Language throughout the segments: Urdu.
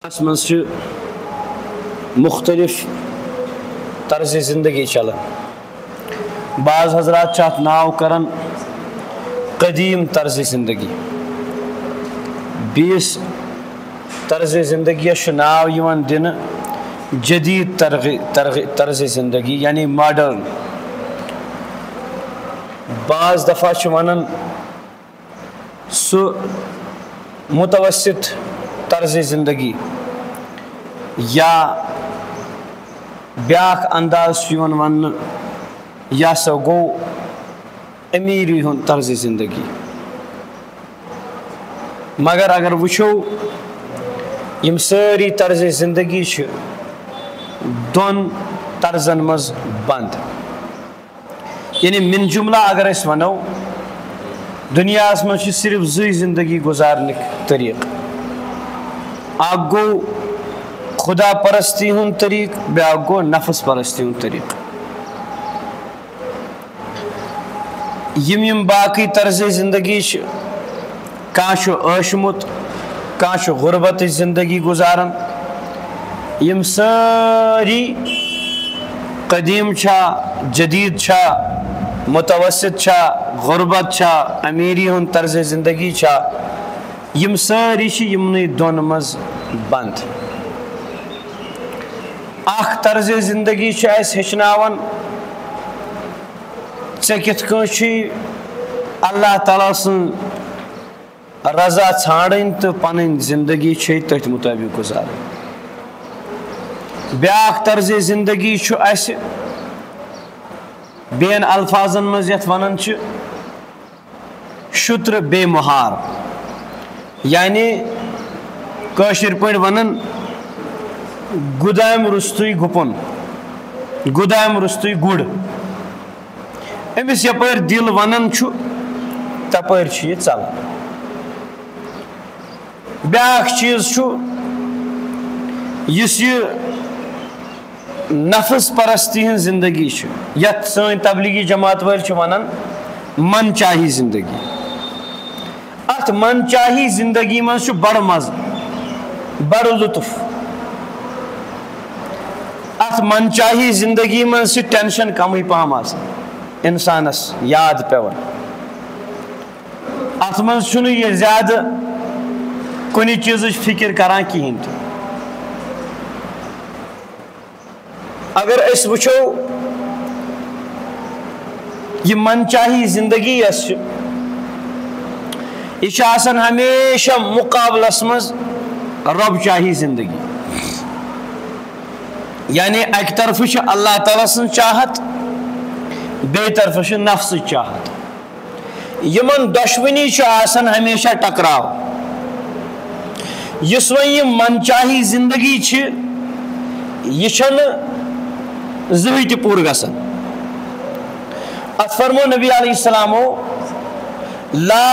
اس من مختلف طرز زندگی چلان. بعض حضرات ات ناو کران قدیم طرز زندگی، بیس طرز زندگی ناو یوان دن جدید طرز زندگی یعنی ماڈرن. بعض دفعہ ونان سو متوسط طرز زندگی یا بیاکھ انداز ون یہ سا گو امیری ہند طرز زندگی. مگر اگر وچھو یم ساری طرز زندگی دون طرزن مز بند. یعنی من جملہ اگر اس ونو دنیا من صرف زی زندگی گزارنے طریق. اک گو خدا پرستی ہند طریق، بیاکھ گو نفس پرستی ہند طریق. یم باقی طرز زندگی کان عشمت، کان غربت زندگی گزاران. یم ساری قدیم چھا، جدید چھا، متوسط چھا، غربت چھا، امیری ہند طرز زندگی چھا، یم ساری یمنی دون مز بند. اخ طرز زندگی اس ہچناون ژے کتھ کٔنۍ اللہ تعالیٰ سن رضا ژھانڈن تو پنن زندگی تٔتھۍ مطابق گزارن. بیاکھ طرز زندگی اس بین الفاظن مز یتھ ونان شتر بے مہار، یعنی کٲشِر پٲٹھۍ ونان گُدامہِ روٚستُے گُپن، گُدامہِ روٚستُے گُر. أمِس یپٲرۍ دل ونان تپٲرۍ یہِ ژلان. بیاکھ چیٖز یُس یہِ نفس پرستی ہٕنٛز زندگی یتھ سٲنۍ تبلیغی جماعت وٲلۍ ونان من چاہی زندگی. اتھ من چاہی زندگی مز بڑ مزٕ، بڑ لطف. اتھ من چاہی زندگی مز ٹینشن کمٕے پہم آسان انسانس یاد پیوان. اتھ مز چھُنہٕ یہِ زیادٕ کُنہِ چیٖزٕچ فکر کران کہیٖنۍ تہِ. اگر أسۍ وٕچھو یہ من چاہی زندگی یس یہ آسان ہمیشہ مقابلس مز رب چاہی زندگی. یعنی اکہ طرف اللہ تعالیٰ سن چاہت، بیٚیہِ طرف نفس چاہت. یمن دشونی آسان ہمیشہ ٹکراو. یس وۄنۍ یہ من چاہی زندگی یہ چھنہٕ زٕہٕنۍ تہِ پوٗرٕ گژھان. ات فرمو نبی علیہ السلامو لا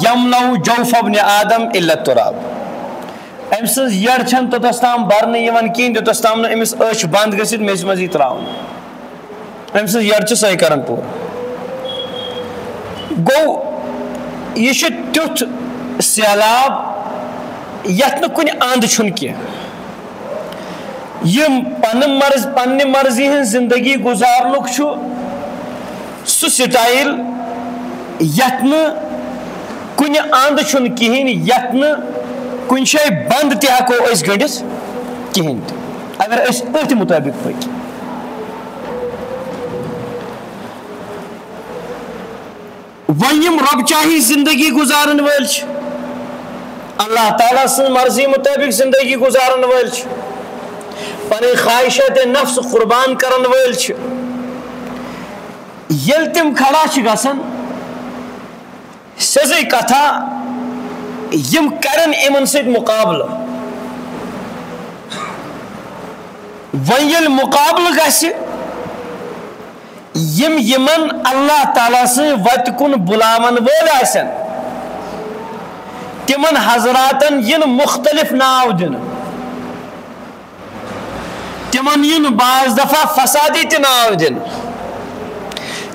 یملو جوف ابن آدم الا التراب. أمۍ سٕنٛز یٔڈ چھنہٕ توٚتس تام برنہٕ یِوان کِہیٖنۍ توٚتس تام نہٕ أمِس أچھ بنٛد گٔژھِتھ میٚژِ منٛز یی ترٛاونہٕ. أمۍ سٕنٛز یٔڈ چھِ سۄے کران پوٗرٕ. گوٚو یہِ چھُ تیُتھ سہلاب یتھ نہٕ کُنہِ اند چھُنہٕ کینٛہہ. یِم پننہِ مرضی ہٕنٛز زندگی گزارنُک چھُ سُہ سٹایل یتھ نہٕ کُنہِ اند چھُنہٕ کِہیٖنۍ، یتھ نہٕ کُنہِ جایہِ بند تہِ ہٮ۪کو أسۍ گٔنڈِتھ کِہیٖنۍ تہِ اگر أسۍ أتھۍ مُطٲبق پٔکۍ. وۄنۍ یِم رۄب چاہی زندگی گزارن وٲلۍ چھِ، اللہ تعالیٰ سٕنٛز مرضی مطٲبق زندگی گزارن وٲلۍ چھِ، پنٕنۍ خواہشات نفس قربان کرن وٲلۍ چھِ، ییٚلہِ تِم کھڑا چھِ گژھان سیٚزٕے کتھا یم کرن یمن سۭتۍ مقابلہٕ. وۄنۍ ییٚلہِ مقابلہٕ گژھِ یم یمن اللہ تعالیٰ سٕنٛزِ وتہِ کُن بُلاون وٲلۍ آسن تمن حضراتن ین مختلف ناو دِنہٕ. تمن ین بعض دفعہ فسادی تہِ ناو دِنہٕ،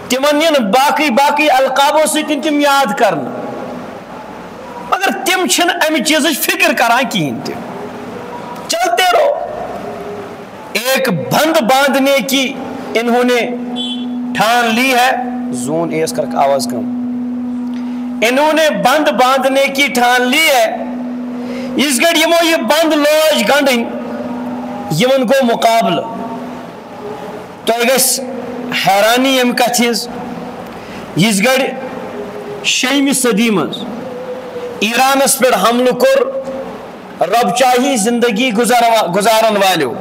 تمن ین باقی باقی القابو سۭتۍ تم یاد کرنہٕ. مگر تم امہ چیزٕچ فکر کران کہین تہ. ایک بند باندھنے کی انہوں نے ٹھان لی ہے. زون ایس کر آواز کم. انہوں نے بند باندھنے کی ٹھان لی ہے. اس گڑ یمو یہ بند لوج گنڈن یمن گو مقابل. تو گس حیرانی یم کت ہز اس گڑ 6ویں صدی مز ایرانس پہ حملہ کور رب چاہی زندگی گزارن والو.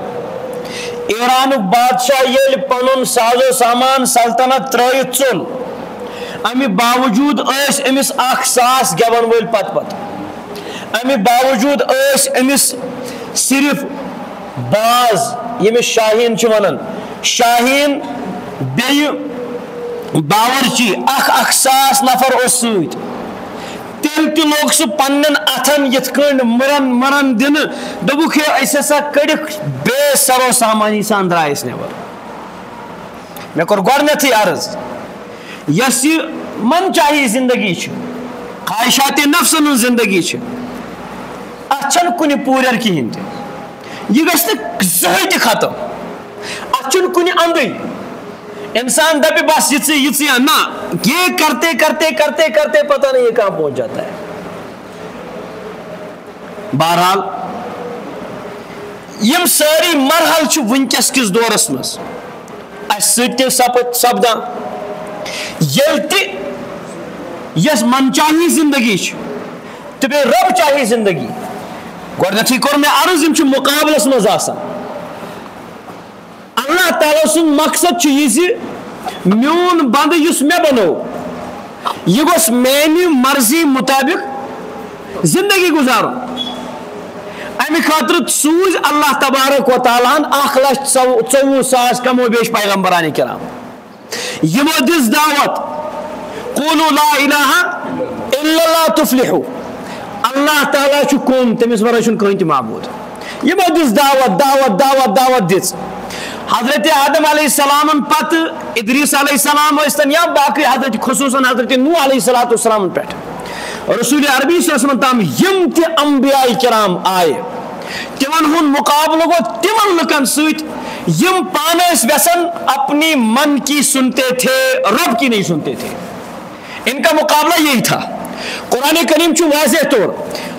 ایرانک بادشاہ یل پن ساز و سامان سلطنت ترائت ژول امہ باوجود امس اخ ساس گیون ول پت پت. امہ باوجود امس صرف باز یمس شاہین ونان شاہین بی باورچی اخ ساس نفر اس ست. تیل تہ لوگ سہ پنن اتھن یت کن مرن دن دبک اس ہسا کڑک بے سرو سامانی سان درائس نبر. مے کور گۄڈنیتھٕے عرض یس یہ من چاہی زندگی خواہشات نفسن ہن زندگی ات چھن کن پورر کہین تہ یہ گژھِ نہٕ زٕہٕنۍ تہِ ختم. ات چھُنہٕ کُنہِ اندٕے انسان دپے بس یہ نا یہ کرتے کرتے کرتے کرتے پتہ نہیں یہ کہاں پہنچ جاتا ہے. بہرحال یم ساری مرحل چھ ونکس کس دورس مز اس ست سپدان یل تہ یس من چاہی زندگی تو بے رب چاہی زندگی. گۄڈنیتھٕے کوٚر مےٚ عرض یم چھ مقابلس مز آسان. اللہ تعالیٰ سن مقصد یہ میون بند اس میں بنو یہ گوس میانی مرضی مطابق زندگی گزار. امہ خاطر سوز اللہ تبارک و تعالیٰ 1,24,000 کمو بیش پیغمبران کرام. یمو دس دعوت قولوا لا الہ الا اللہ تفلحوا. اللہ تعالیٰ چھ کون تمس ورٲے چھُنہٕ کٕہٕنۍ تہِ معبوٗد. یمو دس دعوت دعوت دعوت دعوت دِژ. حضرت آدم علیہ السلام پتہ ادریس علیہ السلام ٲسۍتن یا باقی حضرت خصوصاً حضرت نوح علیہ السلام پہ رسول عربی صلی اللہ علیہ وسلم تام یم تہ انبیاء کرام آئے تمن ہن مقابلہ گو تمن لکن ست یم پانس ویسن اپنی من کی سنتے تھے رب کی نہیں سنتے تھے. ان کا مقابلہ یہی تھا. قرآن کریم چھ واضح طور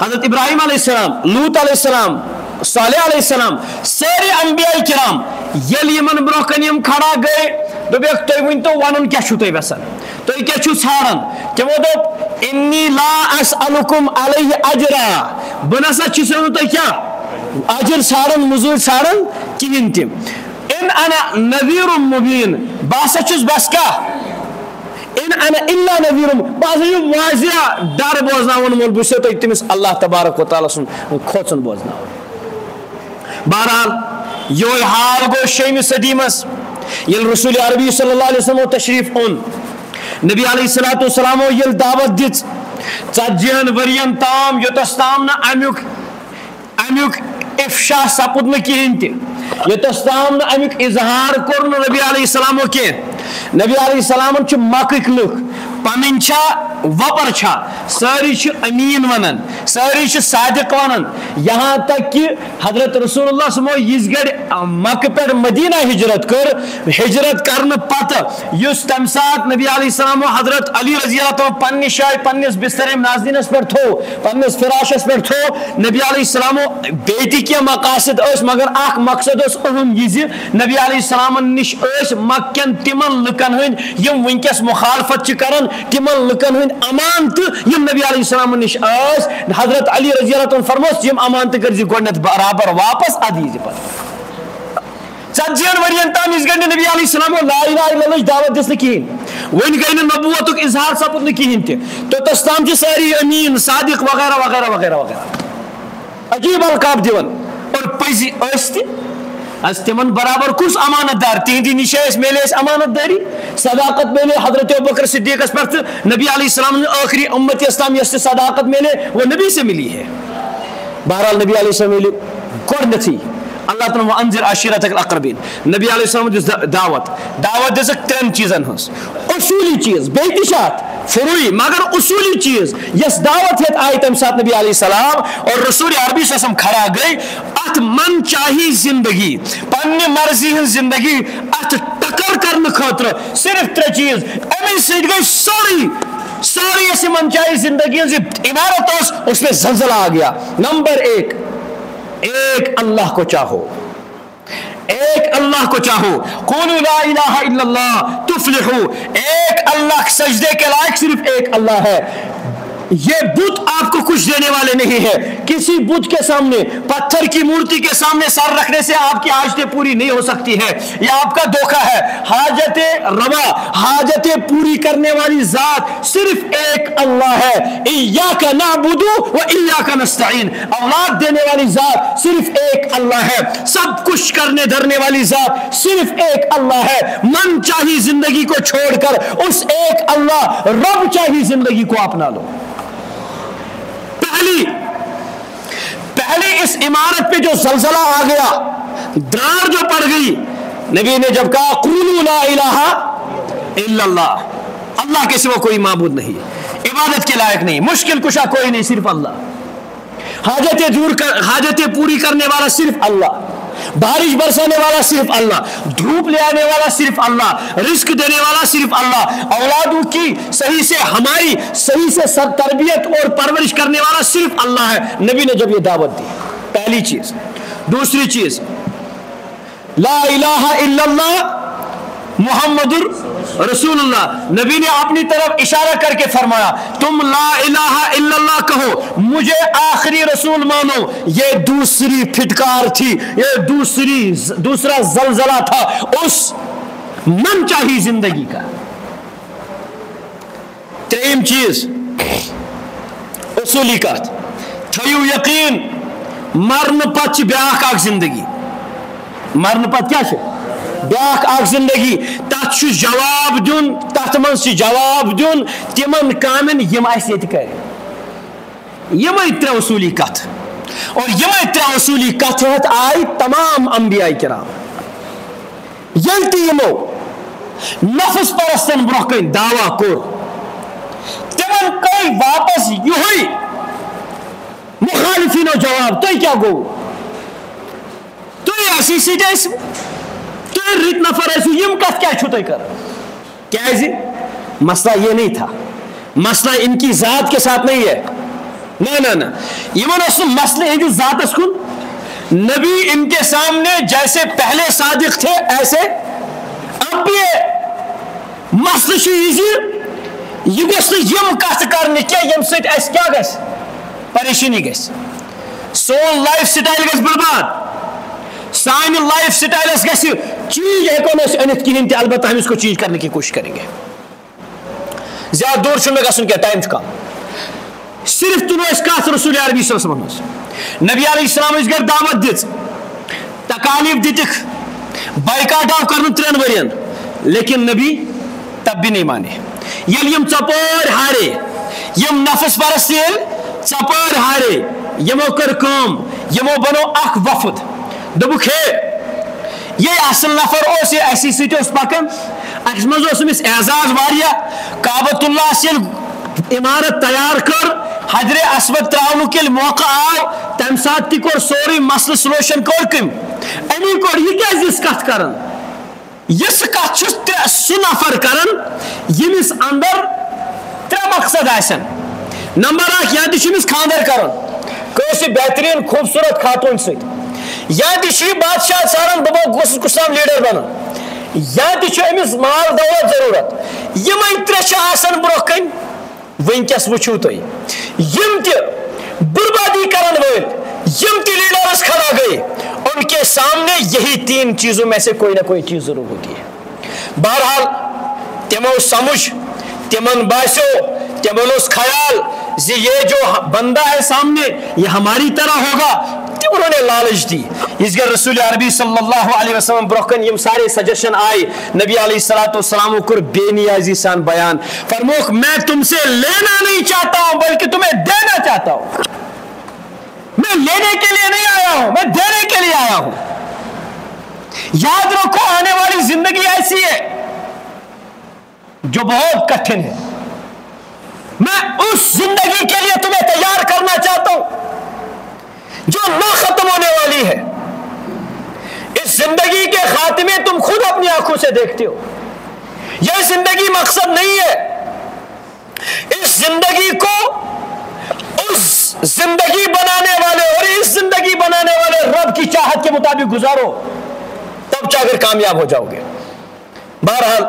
حضرت ابراہیم علیہ السلام لوط علیہ السلام صالح علیہ السلام سارے انبیاء کرام یل یمن برو کن یم کھڑا گئے دپیک تُہۍ ؤنتو ونُن کیا چھو تُہۍ ویسان تُہۍ کیا چھو ژھاران. تمو دوٚپ انی لا اسألکم علیہ اجرا بہ نسا چھُسو نہٕ تۄہہِ کیا اجر ژھاران مزور ژھاران کہین تہ. ان انا نذیر مبین بہ ہسا چھُس بس کیا ان انا الا نذیر بہ ہسا چھُس واضح ڈر بوزناون وول بہ چھُسو تۄہہِ تٔمِس اللہ تبارک و تعالیٰ سُنٛد کھوژُن بوزناون. بہرحال یہ حال گو 6ویں صدی مز یل رسول عربی صلی اللہ علیہ وسلم تشریف اون. نبی علیہ الصلوۃ والسلام یل دعوت دِژ 40 ورین تام یوتس تام نہ امیک افشا سپد نہ کہین تہ یوتس تام نہ امیک اظہار کور نبی علیہ السلام کی. نبی علیہ السلام چھ مکک لکھ پنن چھا وپر چھا ساری چھ امین ونان ساری چھ صادق ونان. یہاں تک کہ حضرت رسول اللہ صلی اللہ علیہ وسلم یس گڑ مکہ پہ مدینہ ہجرت کر ہجرت کرنے پتہ یس تم سات نبی علیہ السلام حضرت علی رضی اللہ عنہ پنہ جائے پنس بستر ناظرینس پہ تھو پنس فراشس پہ تھو. نبی علیہ السلام بیٹی کی مقاصد اس مگر اخ مقصد اس اہم یہ نبی علیہ السلام نش اس مکن تمن لکن ہند یم ونکس مخالفت کران تمن لکن ہند امانت یم نبی علیہ السلام نش اس حضرت علی رضی اللہ عنہ فرموس یم امانت کرزی گۄڈنیتھ برابر واپس ادیزی پتہ 40 ورین تام اس گنڈ نبی علیہ السلام لا الہ الا اللہ دعوت دس کہین ون گئی نبوتک اظہار سپد کہین تہ تو تستام چھ ساری امین صادق وغیرہ وغیرہ وغیرہ وغیرہ عجیب القاب دیون اور پزی اس از تمن برابر کس امانت دار تہندی نش میلے امانت داری صداقت میلے حضرت ابوبکر صدیق پر نبی علیہ السلام نے آخری امت اسلام یس صداقت میلے وہ نبی سے ملی ہے. بہرحال نبی علیہ السلام ملی گۄڈنیتھٕے اللہ تعالیٰ انذر عشیرتک الاقربین. نبی علیہ السلام دعوت دِژٕکھ 3 چیزن ہٕنٛز اصولی چیز بیٚیہِ تہِ چھِ اتھ فروئی مگر اصولی چیز یس دعوت ہیت آئی تم سات نبی علیہ السلام اور رسول عربی صلی اللہ علیہ وسلم کھڑا گئی ات من چاہی زندگی پنہ مرضی ہن زندگی ات ٹکر کرنے خاطر صرف ترے چیز امی سیٹ گئی ساری ایسی من چاہی زندگی عمارت اس میں زلزلہ آ گیا. نمبر ایک اللہ کو چاہو, ایک اللہ کو چاہو, قولوا لا الہ الا اللہ تفلحو, ایک اللہ سجدے کے لائق صرف ایک اللہ ہے. یہ بت آپ کو کچھ دینے والے نہیں ہے. کسی بت کے سامنے, پتھر کی مورتی کے سامنے سر رکھنے سے آپ کی حاجتیں پوری نہیں ہو سکتی ہے, یہ آپ کا دھوکہ ہے. حاجتیں روا, حاجتیں پوری کرنے والی ذات صرف ایک اللہ ہے. ایاک نعبد و ایاک نستعین, اولاد دینے والی ذات صرف ایک اللہ ہے. سب کچھ کرنے دھرنے والی ذات صرف ایک اللہ ہے. من چاہی زندگی کو چھوڑ کر اس ایک اللہ رب چاہی زندگی کو اپنا لو. پہلی اس عمارت پہ جو زلزلہ آ گیا, درار جو پڑ گئی, نبی نے جب کہا قولوا لا الہ الا اللہ, اللہ کے سوا کوئی معبود نہیں, عبادت کے لائق نہیں, مشکل کشا کوئی نہیں, صرف اللہ. حاجتیں پوری کرنے والا صرف اللہ, بارش برسانے والا صرف اللہ, دھوپ لے آنے والا صرف اللہ, رزق دینے والا صرف اللہ, اولادوں کی صحیح سے ہماری صحیح سے تربیت اور پرورش کرنے والا صرف اللہ ہے. نبی نے جب یہ دعوت دی, پہلی چیز. دوسری چیز, لا الہ الا اللہ محمد رسول اللہ. نبی نے اپنی طرف اشارہ کر کے فرمایا تم لا الہ الا اللہ کہو, مجھے آخری رسول مانو. یہ دوسری پھٹکار تھی, یہ دوسرا زلزلہ تھا اس من چاہی زندگی کا. تریم چیز اصولی کات تھیو یقین, مرن پت بیاکھ اکھ زندگی, مرن پت کیا چھ بیاکھ اکھ زندگی. تت چھ جواب دیون, تت من چھ جواب دیون تمن کامن یم اس یت کر. یمے ترے اصولی کت, اور یمے ترے اصولی کت ہت آئی تمام انبیاء کرام. یل تہ یمو نفس پرستن برہ کن دعویٰ کور, تمن کئی واپس یہی مخالفینو جواب. تُہۍ کیا گو, تُہۍ اسی سیٹ ٲسِو, تُہۍ رٕتۍ نفر ٲسِو, یم کتھ کیا چھو تُہۍ کران. کیازِ مسئلہ یہ نہیں تھا, مسئلہ ان کی ذات کے ساتھ نہیں ہے, نہ یمن اوس مسئلہ ہندس ذاتس کن. نبی ان کے سامنے جیسے پہلے صادق تھے ایسے اب بھی مسئلہ یہ گوس یم کت کرنے کی یم سۭتۍ اَسہِ کیا گژھِ پریشانی گژھِ, سون لائف سٹائل گژھِ برباد, سانہ لائف سٹائلس گژھِ چینج ہیکو نہٕ أسۍ أنِتھ کہیٖنۍ تہِ, البتہ ہم اس کو چینج کرنے کی کوشش کریں گے. زیادہ دور چھُنہٕ مےٚ گژھُن کینٛہہ, ٹائم چھُ کم. صرف تُلو أسۍ کتھ رسول عربی صلی اللہ علیہ وسلم. نبی علیہ السلام گر دعوت دِژ, تکالیف دِتِکھ, بائیکاٹ آو کرنہٕ 3 ؤرین, لیکن نبی تب بھی نہیں مانے. ییٚلہِ یِم ژۄپٲرۍ ہارے, یم نفس پرست ییٚلہِ ژۄپٲرۍ ہارے, یمو کٔر کٲم, یمو بنو اکھ وفد, دوٚپُکھ ہے یہ اصل نفر اوس, یہ اسی سۭتۍ اوس پکان, اَسہِ منٛز اوس أمِس اعزاز واریاہ. کعبۃ اللہ ییٚلہِ عمارت تیار کر, حجر اسود تراونُک ییٚلہِ موقع آو, تمہِ ساتہٕ تہِ کوٚر سورُے مسلہٕ سلوشن کوٚر کٔمۍ, امی کوٚر. یہ کیازِ یِژھ کتھ کران, یِژھ کتھ چھُ سُہ نفر کران ییٚمِس اندر 3 مقصد آسن. نمبر 1, یا تہِ چھُ أمِس خاندر کران کٲنٛسہِ بہتریٖن خوٗبصوٗرت خاتوٗن سۭتۍ, یا تہِ چھُ یہِ بادشاہ ژھانڈان بہٕ گوٚژھُس کُستام لیڈر بنُن, یا تہِ چھُ أمِس مال دولت ضروٗرت. یِمے 3 چھِ آسان برونٛہہ کَنۍ. وٕنکیٚس وٕچھِو تُہۍ یم تہِ بربادی کرن وٲلۍ, یم تہِ لیڈرس کھڑا گئے, ان کے سامنے یہی 3 چیزوں میں سے کوئی نہ کوئی چیز ضرور ہوتی ہے. بہرحال تمو سمجھ, تمن باسیو, تمن اس خیال یہ جو بندہ ہے سامنے یہ ہماری طرح ہوگا, انہوں نے لالچ دی. اس کے رسول عربی صلی اللہ علیہ وسلم برکن یم سارے سجیشن آئے, نبی علیہ الصلوۃ والسلام کو بے نیازی سان بیان فرموک, میں تم سے لینا نہیں چاہتا ہوں بلکہ تمہیں دینا چاہتا ہوں. میں لینے کے لیے نہیں آیا ہوں, میں دینے کے لیے آیا ہوں. یاد رکھو آنے والی زندگی ایسی ہے جو بہت کٹھن ہے, میں اس زندگی کے لیے تمہیں تیار کرنا چاہتا ہوں جو نہ ختم ہونے والی ہے. اس زندگی کے خاتمے تم خود اپنی آنکھوں سے دیکھتے ہو. یہ زندگی مقصد نہیں ہے. اس زندگی کو اس زندگی بنانے والے اور اس زندگی بنانے والے رب کی چاہت کے مطابق گزارو, تب جا کر کامیاب ہو جاؤ گے. بہرحال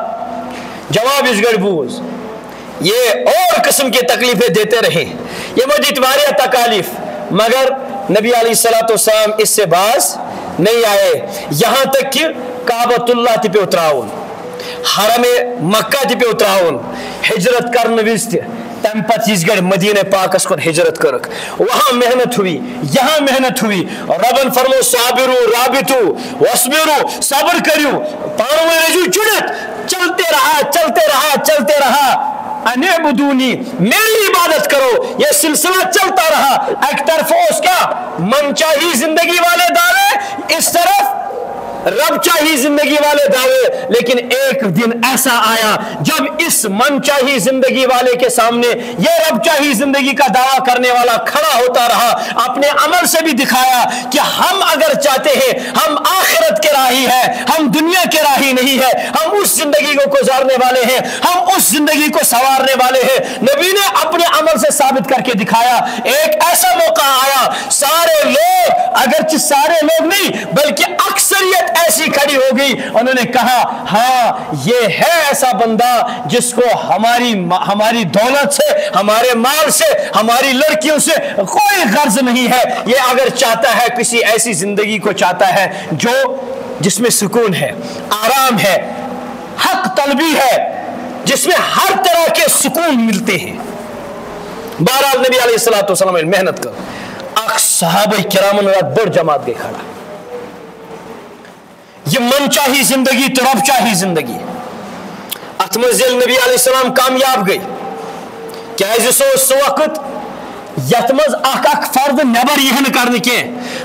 جواب اس گڑ بوز یہ اور قسم کی تکلیفیں دیتے رہے, یہ مزید واریہ تکالیف, مگر نبی علیہ الصلوۃ والسلام اس سے باز نہیں آئے. یہاں تک کہ کعبۃ اللہ تہ پیو تراؤن, حرم مکہ تہ پیو تراؤن, ہجرت کرن وز تہ تم پتہ اس گڑ مدینہ پاکس کن ہجرت کرک, وہاں محنت ہوئی, یہاں محنت ہوئی. ربن فرمو صابرو رابطو وصبرو, صبر کریو, پانوے رجو چڑت, چلتے رہا چلتے رہا چلتے رہا. انعبدونی, میری عبادت کرو. یہ سلسلہ چلتا رہا. ایک طرف اس کا من چاہی زندگی والے دعوے, اس طرف رب چاہی زندگی والے دعوے. لیکن ایک دن ایسا آیا جب اس من چاہی زندگی والے کے سامنے یہ رب چاہی زندگی کا دعویٰ کرنے والا کھڑا ہوتا رہا, اپنے عمل سے بھی دکھایا کہ ہم اگر چاہتے ہیں ہم آخرت کے راہی ہیں, ہم دنیا کے راہی نہیں ہے, ہم اس زندگی کو گزارنے والے ہیں, ہم اس زندگی کو سنوارنے والے ہیں. نبی نے اپنے عمل سے ثابت کر کے دکھایا. ایک ایسا موقع آیا, سارے لوگ, اگرچہ سارے لوگ نہیں بلکہ اکثریت ایسی کھڑی ہو گئی, انہوں نے کہا ہاں یہ ہے ایسا بندہ جس کو ہماری دولت سے, ہمارے مال سے, ہماری لڑکیوں سے کوئی غرض نہیں ہے. یہ اگر چاہتا ہے کسی ایسی زندگی کو چاہتا ہے جس میں سکون ہے, آرام ہے, حق طلبی ہے, جس میں ہر طرح کے سکون ملتے ہیں. بہرحال نبی علیہ الصلوۃ والسلام محنت کر صحابہ کرام رات بڑ جماعت گئی کھڑا. یہ من چاہی زندگی تو رب چاہی زندگی, ات منزل نبی علیہ السلام کامیاب گئی. کیازِ سو سو وقت یت مز اک فرد نبر یہ کرنے کی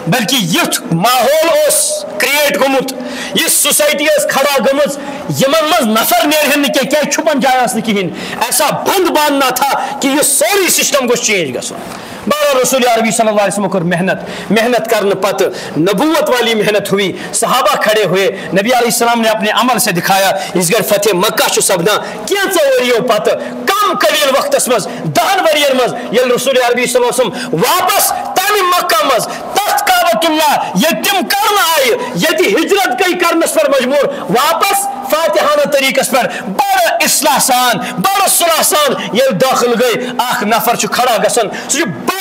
بلکہ یت ماحول اس کریٹ گومت, یہ سوسائٹی اس کھڑا گمت یمن مز نفر نیرہن کی کیا چھپن جائے اس کہین, ایسا بند باندھنا تھا کہ یہ سوری سسٹم گوش چینج گژھن. بہرحال رسول عربی صلی اللہ علیہ وسلم کر محنت کرنے پتہ نبوت والی محنت ہوئی. صحابہ کھڑے ہوئے, نبی علیہ السلام نے اپنے عمل سے دکھایا. اس گھر فتح مکہ چھ سپدان کینژو وریو پتہ, کم قلیل وقتس مز 10 ورین مز یل رسول عربی صلی اللہ علیہ وسلم واپس تمہ مکہ مز تتھ کعبۃ اللہ یتم کرنا آئے, یتی ہجرت گئی کرنس پر مجبور, واپس فاتحانہ طریقس پر بڑا اصلاح سان بڑا صلاح سان یل داخل گئی. اخ نفر چھ کھڑا گژھن, سہ بڑ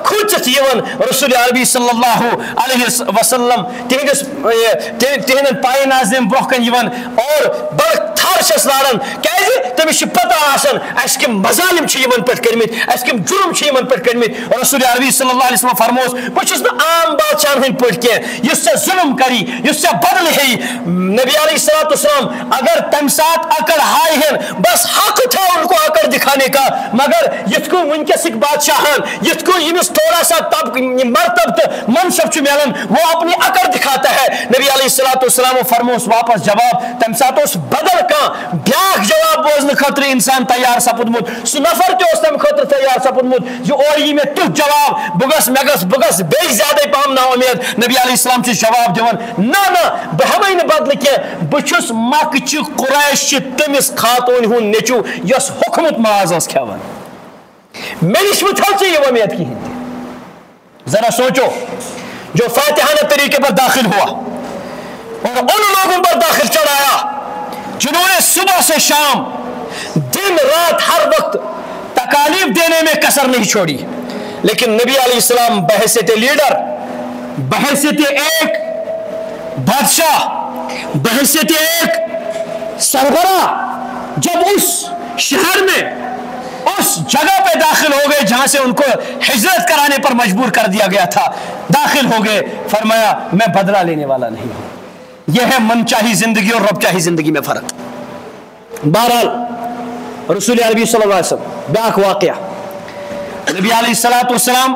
کھوچت یون رسول عربی صلی اللہ علیہ وسلم تہندن پائے نازم برہ کن یون اور بڑ تھر چھس لاران. کیازِ تمس چھ پتہ آسان اس کم مظالم چھ یمن پٹ کرمت, اس کم جرم چھ یمن پٹ کرمت. رسول عربی صلی اللہ علیہ وسلم فرموس بہ چھس نہ عام بادشاہن ہند پٹ کی یس سے ظلم کری, یس سے بدل ہے. نبی علیہ الصلوۃ والسلام اگر تم ساتھ اکڑ ہائے ہیں بس حق تھا ان کو اکڑ دکھانے کا, مگر یت کو ونکسک بادشاہان یت کو یمس تھوڑا سا مرتب تو منصب چھ ملن وہ اپنی اکڑ دکھاتا ہے. نبی علیہ الصلوۃ والسلام فرموس واپس جواب تم ساتھ اس بدل کان بیاکھ جواب بوزن خاطر انسان تیار سپدمت, سہ نفر تہ اس تم خاطر تیار سپدمت جو اور یہ میں تیت جواب بگس بے زیادہ پہم نا امید. نبی علیہ السلام چھ جواب دون نہ بہ ہمے نہ بدل کی, بچس مکہ قریش تمس خاتون ہند نیچو یس حکمت ماز اس کھوان, میں نش تھو یہ امید کہین. ذرا سوچو جو فاتحانہ طریقے پر داخل ہوا اور ان لوگوں پر داخل چڑھایا جنہوں نے صبح سے شام دن رات ہر وقت تکالیف دینے میں کسر نہیں چھوڑی, لیکن نبی علیہ السلام بحیثیت لیڈر, بحیثیت ایک بادشاہ, بحیثیت ایک سربراہ جب اس شہر میں اس جگہ پہ داخل ہو گئے جہاں سے ان کو ہجرت کرانے پر مجبور کر دیا گیا تھا, داخل ہو گئے, فرمایا میں بدلہ لینے والا نہیں ہوں. یہ ہے من چاہی زندگی اور رب چاہی زندگی میں فرق. بہرحال رسول عربی صلی اللہ علیہ وسلم بیاکھ واقعہ, نبی علیہ الصلوۃ والسلام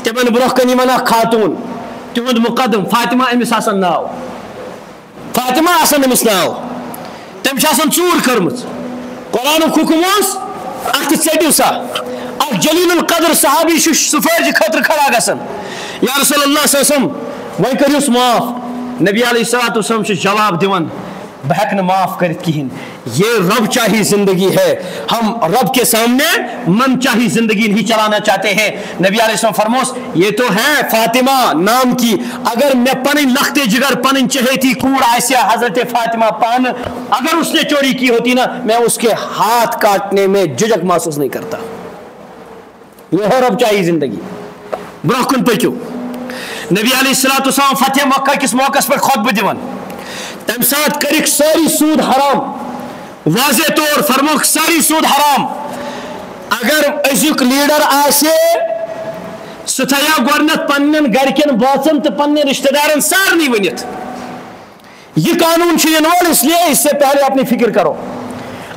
تمن برہ کن یمن خاتون تہند مقدم فاطمہ امس آسان ناو, فاطمہ آسان امس ناو, تم آسان ژوٗر کٔرمٕژ, قرآنُک حکم اوس ات ٹھو سا اخ جلیل القدر صحابی سفارش خاطر کھڑا گژھان یا رسول اللہ صلی اللہ علیہ وسلم وۄنۍ کٔرۍہوٗس معاف نبی علیہ الصلوۃ والسلام چھُ جواب دِوان بہ ہیٚکہٕ نہٕ معاف کٔرِتھ کِہیٖنۍ یہ رب چاہی زندگی ہے ہم رب کے سامنے من چاہی زندگی نہیں چلانا چاہتے ہیں نبی علیہ السلام فرموس یہ تو ہے فاطمہ نام کی اگر میں پنن لخت جگر پنن چہیتی کوڑ آسے حضرت فاطمہ پان اگر اس نے چوری کی ہوتی نا میں اس کے ہاتھ کاٹنے میں جھجک محسوس نہیں کرتا یہ ہے رب چاہی زندگی برہ کن پکو نبی علیہ الصلوۃ والسلام فتح مکہ کس موقع پر خطبہ دِوان تمہ سات کرک ساری سود حرام واضح طور فرموک ساری سود حرام اگر ازیک لیڈر آسے سہ تھیا گۄڈنیتھ پنن گرکن بٲژن تو پنن رشتہ دارن سارنی ونتھ یہ قانون ین وول اس لیے اس سے پہلے اپنی فکر کرو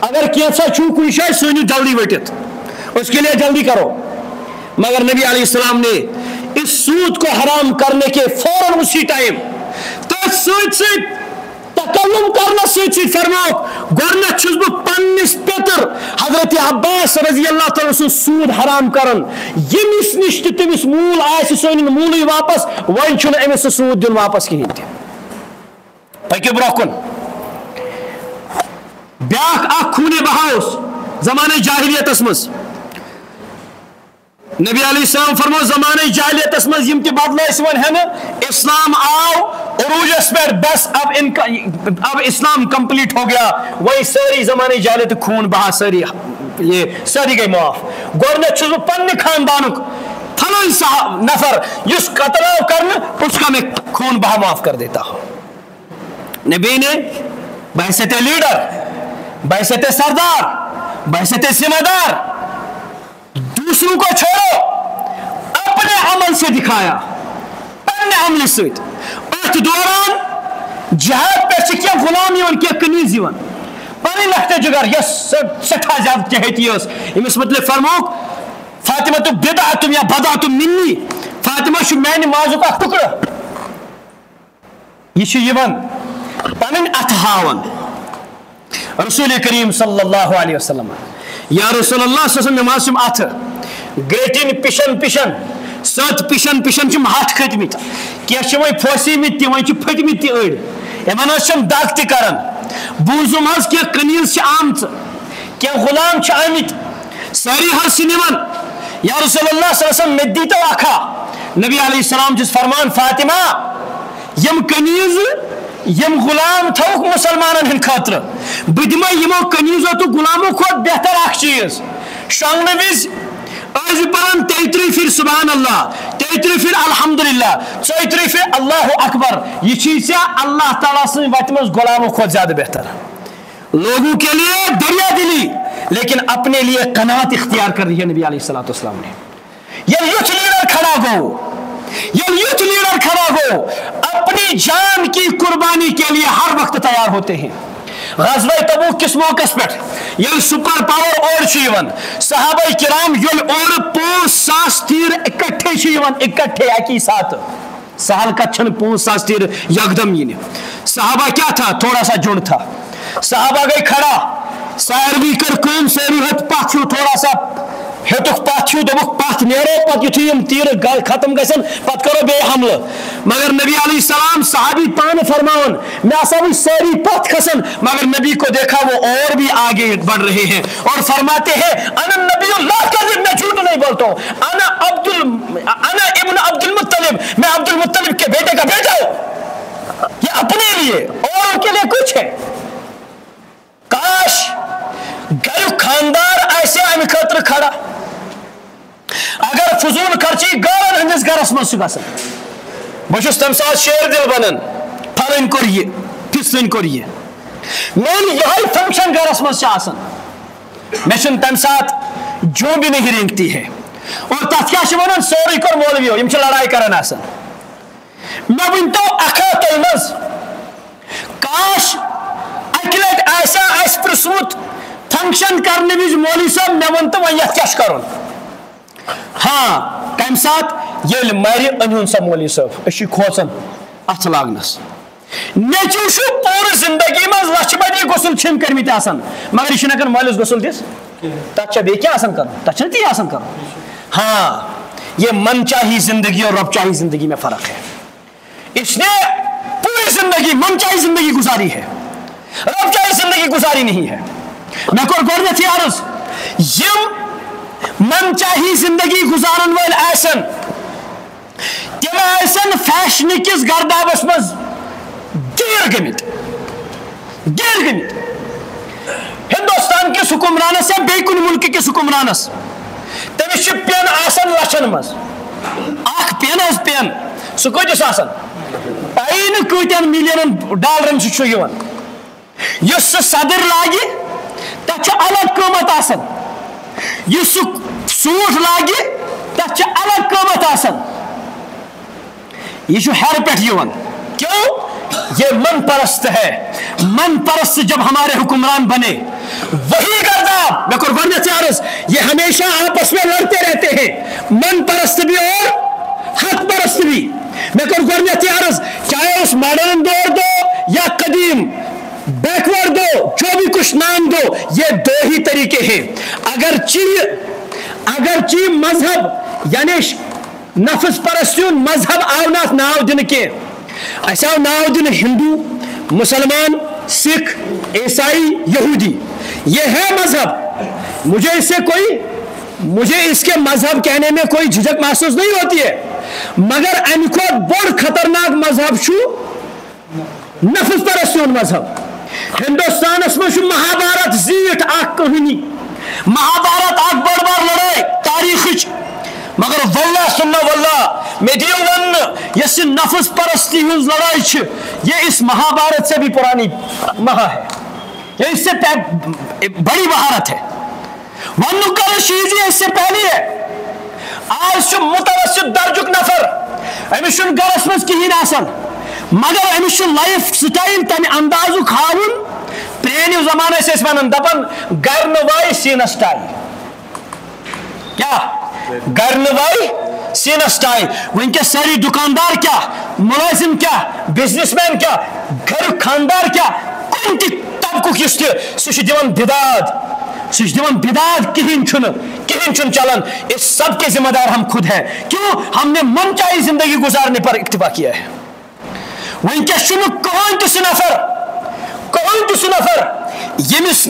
اگر کینسا چھو کن جائے سہ أنِو جلدی ؤٹِتھ اس کے لیے جلدی کرو مگر نبی علیہ السلام نے اس سود کو حرام کرنے کے فوراً اسی ٹائم تک سۭتۍ سۭتۍ تکلم کرنا سۭتۍ فرموک گۄڈنیتھ چھُس بہٕ پننس پیتر حضرت عباس رضی اللہ تعالیٰ سُنٛد سود حرام کران ییٚمِس نِش تہِ تٔمِس موٗل آسہِ سُہ أنِن موٗلٕے واپس وۄنۍ چھُنہٕ أمِس سُہ سود دیُن واپس کِہیٖنۍ تہِ پٔکِو برونٛہہ کُن بیاکھ اکھ خوٗنہِ بہا اوس زمانہ جاہلیتس منٛز نبی علیہ السلام فرمو زمانہ جاہلیتس منٛز یِم تہِ بدلہٕ ٲسۍ وۄنۍ ہٮ۪نہٕ اسلام آو عروجس پہ بس اب اسلام کمپلیٹ ہو گیا وہی ساری زمانے جاہلیت خون بہا ساری یہ ساری گئی معاف گۄڈنیتھ چھُس بہٕ پننہِ خاندانُک فلاں نفر یُس قتل آو کرنے اس کا میں خون بہا معاف کر دیتا ہوں نبی نے بحیثیت لیڈر بحیثیت سردار بحیثیت ذمہ دار دوسروں کو چھوڑو اپنے عمل سے دکھایا پننے عمل سے ات دوران جہاد پہ کیا غلام یوان کیا کنیز یوان پنن لخت جگر یس سٹھا زیادہ چہتی اس امس مطلب فرموک فاطمہ تو بدعت یا بدعت منی فاطمہ چھُ میانہِ مازُک اکھ ٹُکڑٕ یہ چھُ یوان پنن اتھ ہاوان رسول کریم صلی اللہ علیہ وسلم یا رسول اللہ صلی اللہ علیہ وسلم مےٚ چھُم اتھٕ گریٹِن پِشن پِشن ست پِشن پِشن چھُم ہتھ کھٔتمٕتۍ کینٛہہ چھِ وۄنۍ پھٔسیمٕتۍ تہِ وۄنۍ چھِ پھٔٹمٕتۍ تہِ أڑۍ یِمن حظ چھِم دگ تہِ کران بوٗزُم حظ کینٛہہ کنیٖز چھِ آمژٕ کینٛہہ غلام چھِ آمٕتۍ سٲری حظ چھِ نِوان یا رسول اللہ صلی اللہ علیہ وسلم مےٚ دیٖتو اکھا نبی علیہ السلام چھُس فرمان فاطمہ یم کنیٖز یم غلام تھوک مسلمانن ہند خاطر بہٕ دِمے یِمو کنیٖزو تہٕ غلامو کھۄتہٕ بہتر اکھ چیٖز شۄنگنہٕ وِزِ ٲسۍ پران 33 پھر سبحان اللہ 33 پھر الحمدللہ 34 پھر اللہ اکبر یہ چھی ژےٚ اللہ تعالیٰ سٕنٛدِ وتہِ منٛز غلامو کھۄتہٕ زیادہ بہتر لوگوں کے لیے دریا دلی لیکن اپنے لیے قناعت اختیار کر رہی ہے نبی علیہ الصلوۃ والسلام نے یہ یوتھ لیڈر کھڑا گو یہ یوتھ لیڈر کھڑا گو اپنی جان کی قربانی کے لیے ہر وقت تیار ہوتے ہیں غزوہ تبوک کس موقع پہ یل سپر پاور اور چیون صحابہ کرام یل اور 5,000 تیر اکٹھے چیون اکٹھے اکی ساتھ سہل کچھن 5,000 تیر یکدم یہ صحابہ کیا تھا تھوڑا سا جڑ تھا صحابہ گئی کھڑا ساروی کر کم ساری ہت پاتھیو تھوڑا سا ہتک پاتھیو دبک پاتھ نیرو پت یتھے یم تیر ختم گژھن پت کرو بے حملہ مگر نبی علیہ السلام صحابی پان فرماون میں آسا وہ ساری پت کھسن مگر نبی کو دیکھا وہ اور بھی آگے بڑھ رہے ہیں اور فرماتے ہیں انا نبی اللہ کا میں جھوٹ نہیں بولتا ہوں انا ابن عبد المطلب میں عبد المطلب کے بیٹے کا بیٹا ہوں یہ اپنے لیے اور ان کے لیے کچھ ہے کاش گھر خاندار ایسے امہ خاطر کھڑا اگر فضول خرچی گارن ہندس گرس مز گژھان بہت تمہ سات شیر دل بنان پھلن کور یہ پھسلن کور یہ میری یہ فنکشن گرس مز میں تمہ سات جو بھی نہیں رینگتی ہے اور تک کیا ونان سوری کور مولویو یم لڑائی کران آسان میں ونتو اکھا تہ مز کاش اکہ لٹ آسا اس پرسمت فنکشن کرنے وز مولوی صاحب مے ون تو وۄنۍ یتھ کیاہ کرن ہاں تمہ سات یل مر ان سا مولوی صاحب اس کھوژان اتھ لاگنس نیچو پورٕ زندگی مز لچھ بڑی غسل چھم کرمت آسان مگر یہ ہکان مٲلس غسل دس تک بے کیا آسان کرو تک تی آسان کرو. ہاں یہ من چاہی زندگی اور رب چاہی زندگی میں فرق ہے. اس نے پوری زندگی من چاہی زندگی گزاری ہے, رب چاہی زندگی گزاری نہیں ہے. میں کور گۄڈنیٚتھٕے عرض یم من چاہی زندگی گزارن ول آسن تم آسن فیشن کس گردابس مز گیر گمت ہندوستان کس حکمرانس یا بی کن ملک کس حکمرانس تمس پین آسان لچھن مز اخ پین حظ پین سہ کتس آسان پی نا کتن ملینن ڈالرن سہ اس سہ صدر لاگہ تک الگ قیمت آسان, اس سوٹ لاگہ تک الگ قیمت آسان. یہ ہر پہ کیوں یہ من پرست ہے. من پرست جب ہمارے حکمران بنے وہی گرداب میں قربان عرض یہ ہمیشہ آپس میں لڑتے رہتے ہیں, من پرست بھی اور حق پرست بھی. میں قربان عرض چاہے اس ماڈرن دور دو یا قدیم بیکورڈ دو جو بھی کچھ نام دو یہ دو ہی طریقے ہیں. اگرچہ مذہب یعنی نفس پرستیون مذہب آو نات ناو دن کے ایسا ناو دن ہندو مسلمان سکھ عیسائی یہودی یہ ہے مذہب. مجھے اس کے مذہب کہنے میں کوئی جھجک محسوس نہیں ہوتی ہے, مگر امہ کھت بڑ خطرناک مذہب چھُ نفس پرستیون مذہب. ہندوستانس مجھ مہابھارت زیٹھ اخ کہانی مہابھارت اخ بڑ بار لڑائی تاریخ مگر واللہ سنہ واللہ میں دیو ون یس نفس پرستی ہز لڑائی یہ اس مہابھارت سے بھی پرانی مہا ہے, یہ اس سے بڑی مہارت ہے. ون کر چیز اس سے پہلی ہے. آج متوسط درجک نفر امس گرس مز کہین آسان مگر امس لائف سٹائل تمہ اندازک ہاون پرانو زمانہ سے ونان دپان گر نوائی سینس ٹائی کیا گر نوائی سینس ٹائی. ونکس ساری دکاندار کیا ملازم کیا بزنس مین کیا گھر خاندار کیا کن تہ طبقک اس سہ دان بداد کہین چھن چلان. اس سب کے ذمہ دار ہم خود ہیں. کیوں ہم نے من چاہی زندگی گزارنے پر اکتفا کیا ہے. ونکس کہین تہ سہ نفر یمس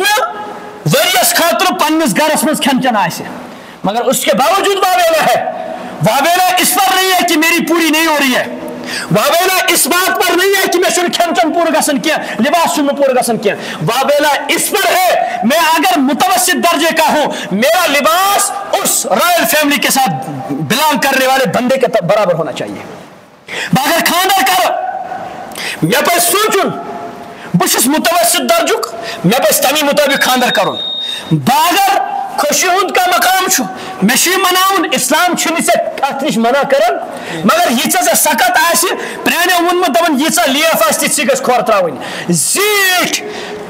ورس خاطر پنس گرس مز کھین چین آسہ مگر اس کے باوجود واویلا ہے. واویلا اس پر نہیں ہے کہ میری پوری نہیں ہو رہی ہے, واویلا اس بات پر نہیں ہے کہ میں کھین چین پور گھن کی لباس پور گھن کی. واویلا اس پر ہے میں اگر متوسط درجے کا ہوں میرا لباس اس رائل فیملی کے ساتھ بلانگ کرنے والے بندے کے برابر ہونا چاہیے. اگر خاندار کر میں پہ سوچن بس متوسط درجک میں پہ تمی مطابق خاندر کرن. باگر خوشی ہند کا مقام مشی مناون اسلام ات نش منع کرن مگر یہ سخت آس پرانو وونمت دپان یہ لیف آس تھی گھس کھور تراؤن. زیٹھ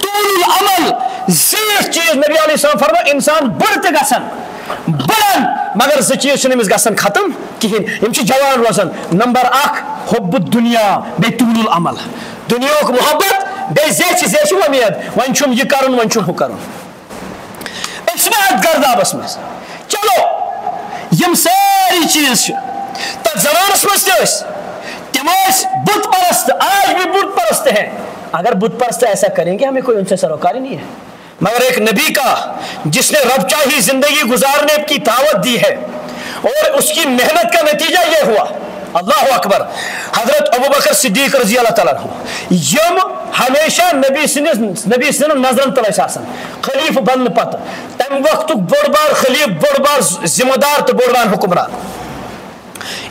طول العمل زیٹھ چیز نبی علیہ السلام فرما انسان بڑھ تہ گژھان بڑھن مگر زٕ چیز چھنہٕ أمِس گژھان ختم کہین یم جوان روزان. نمبر اکھ حب الدنیا بیٚیہِ طول العمل دنیاہُک محبت بیٚیہِ زیچھ وۄمید وۄنۍ چھُم یہِ کرُن وۄنۍ چھُم ہُہ کرُن. أسۍ چھِ اتھ گردابس منٛز چلو یم ساری چیز تتھ زمانس منٛز تہِ ٲسۍ تم بت پرست آج بھی بت پرست ہیں. اگر بت پرست ایسا کریں گے ہمیں کوئی ان سے سروکار ہی نہیں ہے. مگر ایک نبی کا جس نے رب چاہی زندگی گزارنے کی دعوت دی ہے اور اس کی محنت کا نتیجہ یہ ہوا. اللہ اکبر. حضرت ابوبکر صدیق رضی اللہ تعالیٰ عنہ یم ہمیشہ نبی سن نظرن تل آسان خلیف بن پتہ تمہ وقت بوڑ بار خلیف بوڑ بار ذمہ دار تو بوڑ بار حکمران.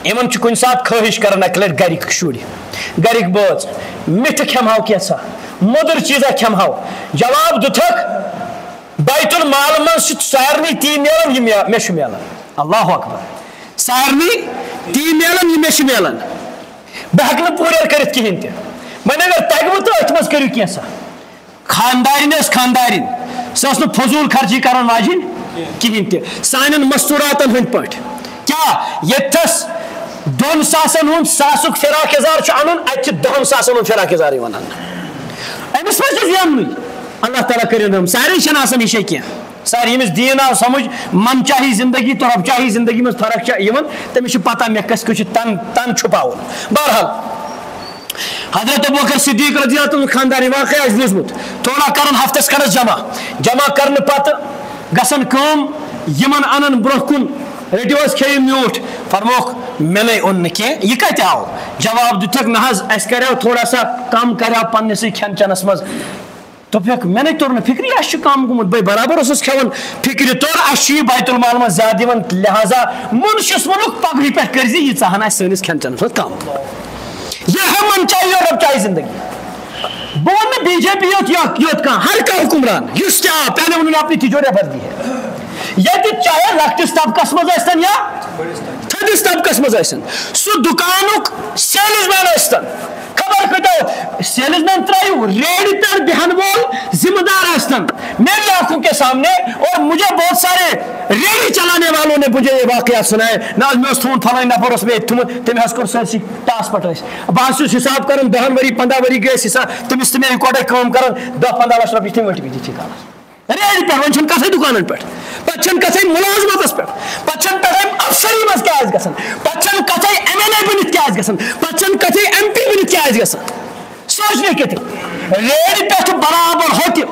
ان کن سات خواہش کران اکہ لٹ گرک شر گرک بٲژ مٹھ کھمہو کیسا مدر چیزا کھمہو. جواب دتھک بیت المال من سارنی تی ملان یہ مے ملان. اللہ اکبر. سارنی تی ملان یہ مے ملان بہ ہیٚکہٕ پوٗرٕ کٔرِتھ کہین تہ وۄنۍ اگر تگوٕ تہٕ أتھۍ منٛز کٔرِو کینٛژھا. خاندارین ٲس خاندارین سۄ ٲس نہٕ فضوٗل خرچی کران واجِنۍ کہین تہ سانٮ۪ن مستوٗراتن ہٕنٛدۍ پٲٹھۍ. کیا یتھس 2 ساسن ہند ساسک فراق یزار ان اتہ 10 ساسن ہند فراق یزار امس مجھ زینُن. اللہ تعالیٰ کرن سارے چھنہٕ آسان یہِ چھے کینٛہہ سر یمس دین آو سمجھ من چاہی زندگی تو رب چاہی زندگی مز فرق تمس پتہ مے کس تن چھپاون. بہرحال حضرت ابوبکر صدیق رضی اللہ عنہ خاندانی واقعہ بوزمت تھوڑا کرن ہفتس کھنڈس جمع کرنے پتہ گژھن کٲم یمن انن برونٛہہ کُن رٔٹِو کھیٚیِو میوٗٹھ فرموکھ مےٚ نَے اوٚن نہٕ کینٛہہ یہِ کتہِ آو جواب دِتُکھ نہ حظ اَسہِ کریو تھوڑا سا کم کریو پننسٕے کھٮ۪ن چٮ۪نس منٛز دوٚپُکھ مےٚ نَے توٚر نہٕ فِکری اَسہِ چھُ کم گوٚمُت بٔے برابر اوسُس کھٮ۪وان فِکرِ توٚر اَسہِ چھُ یہِ بیت المال منٛز زیادٕ دِوان لہٰذا مُنشِس ووٚنُکھ پگہٕے پٮ۪ٹھ کٔرۍ زِ ییٖژاہ ہن آسہِ سٲنِس کھٮ۪ن چٮ۪نس منٛز کم یہ ہے من چاہیے اور رب چاہیے زندگی. بہٕ وَنہٕ بی جے پی یوت کانٛہہ ہر کانٛہہ حکمران یُس تہِ آو پہلے ووٚنُن اپنی تجوریہ بھر دی ہے ییٚتہِ چاہے لۄکٹِس طبقس منٛز ٲسۍتن یا تھٔدِس طبقس منٛز ٲسِن سُہ دُکانُک سیلٕز مین ٲسۍتن خبر کۭتیاہ سیلٕز مین ترٛٲیِو ریڈِ پٮ۪ٹھ بیہن وول ذمہ دار ٲسۍتن میری آنکھوں کے سامنے اور مجھے بہت سارے ریڈی چلانے والوں نے مجھے یہ واقعات سنائے نہ حظ مےٚ اوس تھوٚومُت فلٲنۍ نفر اوس مےٚ ییٚتہِ تھوٚومُت تٔمۍ حظ کوٚر سٲرسٕے ٹاس پٮ۪ٹھ ٲسۍ بہٕ حظ چھُس حِساب کران 10 ؤری 15 ؤری گٔے أسۍ حِساب تٔمِس تہِ مےٚ اِکوٹے کٲم کران 10-15 لچھ رۄپیہِ تٔمۍ ؤٹۍ مٕتۍ ٹھیکانس ریڈِ پٮ۪ٹھ وۄنۍ چھُنہٕ کتھٕے دُکانن پٮ۪ٹھ پتہٕ چھنہٕ کتھٕے مُلازمتس پٮ۪ٹھ پتہٕ چھنہٕ کتھٕے افسری منٛز کیٛاہ آسہِ گژھان پتہٕ چھنہٕ کتھٕے MLA بٔنِتھ کیٛاہ آسہِ گژھان پتہٕ چھنہٕ کتھٕے MP بٔنِتھ کیٛاہ آسہِ گژھان سوچنے کہِ ریڈِ پٮ۪ٹھ برابر ہوتہِ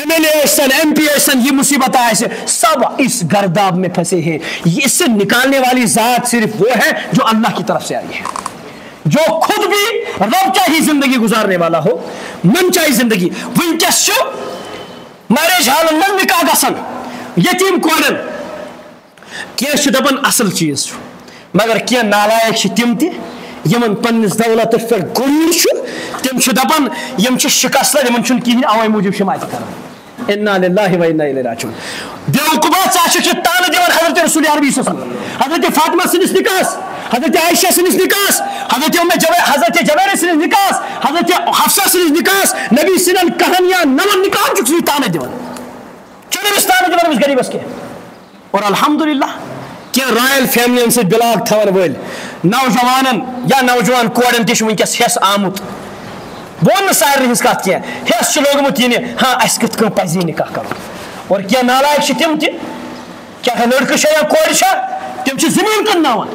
MLA ٲسۍتن MP ٲسۍتن یہ مصیبت آسہِ سب اس گرداب میں پھنسے ہیں اس سے نکالنے والی ذات صرف وہ ہے جو اللہ کی طرف سے آئی ہے جو خود بھی رب چاہی زندگی گزارنے والا ہو من چاہی زندگی ونکس میریج ہالن من نکاح گژھان یتیم کورن کینٛہہ چھِ دپان اصل چیز مگر کینٛہہ نالایق تم تہِ یمن پننس دولتس پٮ۪ٹھ غروٗر چھُ تم چھِ دپان یم چھِ شکست یمن چھُنہٕ کہیٖنۍ اوے موٗجوٗب چھِ ماتہِ کران انا للہ و انا الیہ راجعون. بیوقوفا ژٕ چھِ تانہٕ دِوان حضرت رسول عربی صلی اللہ علیہ وسلم حضرت فاطمہ سٕنٛدِس نکاحس حضرت عائشہ سٕنٛدِس نکاحس حضرت جبیر سٕنٛدِس نکاحس حضرت حفصہ سٕنٛدِس نکاحس نبی سٕنٛدٮ۪ن کہن یا نون نکاحن چھُکھ ژٕ تانہٕ دِوان چھُنہٕ أمِس تانہٕ دِوان أمِس غریٖبس کینٛہہ اور الحمدللہ کینٛہہ رایل فیملین سۭتۍ بلاگ تھاون وٲلۍ نوجوانن یا نوجوان کورٮ۪ن تہِ چھُ ونکیٚس ہٮ۪س آمُت بہٕ وَنہٕ نہٕ سارنٕے ہٕنٛز کتھ کینٛہہ ہٮ۪س چھُ لوگمُت یِنہِ ہاں اَسہِ کِتھ کٔنۍ پزِ یہِ نکاح کرُن اور کینٛہہ نالایق چھِ تِم تہِ کیٛاہ لڑکہٕ چھا یا کورِ چھا تِم چھِ زٔمیٖن کٕنناوان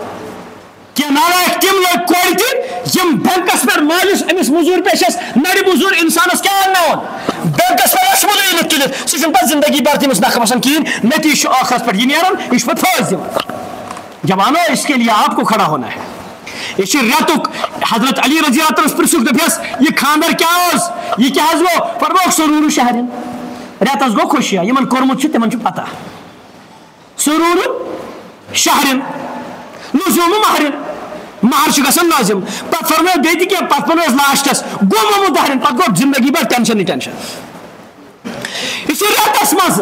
کینٛہہ نالایق تِم کورِ تہِ یِم بینکس پٮ۪ٹھ مٲلِس أمِس موٚزوٗرۍ پیشس نرِ موٚزوٗر انسانس کیٛاہ انناوان بینکس پٮ۪ٹھ رشوٕ ییٚلہِ تُلِتھ سُہ چھُنہٕ پتہٕ زندگی بھر تٔمِس نکھٕ بسان کِہیٖنۍ نتیٖجہٕ چھُ ٲخرس پٮ۪ٹھ یہِ نیران یہِ چھُ پتہٕ فٲض دِوان جوانو اس کے لیے آپ کو کھڑا ہونا ہے یہ ریتک حضرت علی رضی اللہ عنہ پرژھُکھ دپیس یہ خاندر کیا اوس یہ کیا حظ گوٚو فرموکھ سرور شہرن ریتس گوٚو خوشیا یمن کوٚرمُت چھُ تِمن چھُ پتہ سرور شہرن لزوم مہرن مہر چھُ گژھان لٲزم پتہٕ فرمٲو بیٚیہِ تہِ کینٛہہ پتہٕ ونو لاسٹس گوٚو موٚموٗد دہرن پتہٕ گوٚو زندگی بھر ٹینشنٕے ٹینشن یہ چھُ ریتس منٛز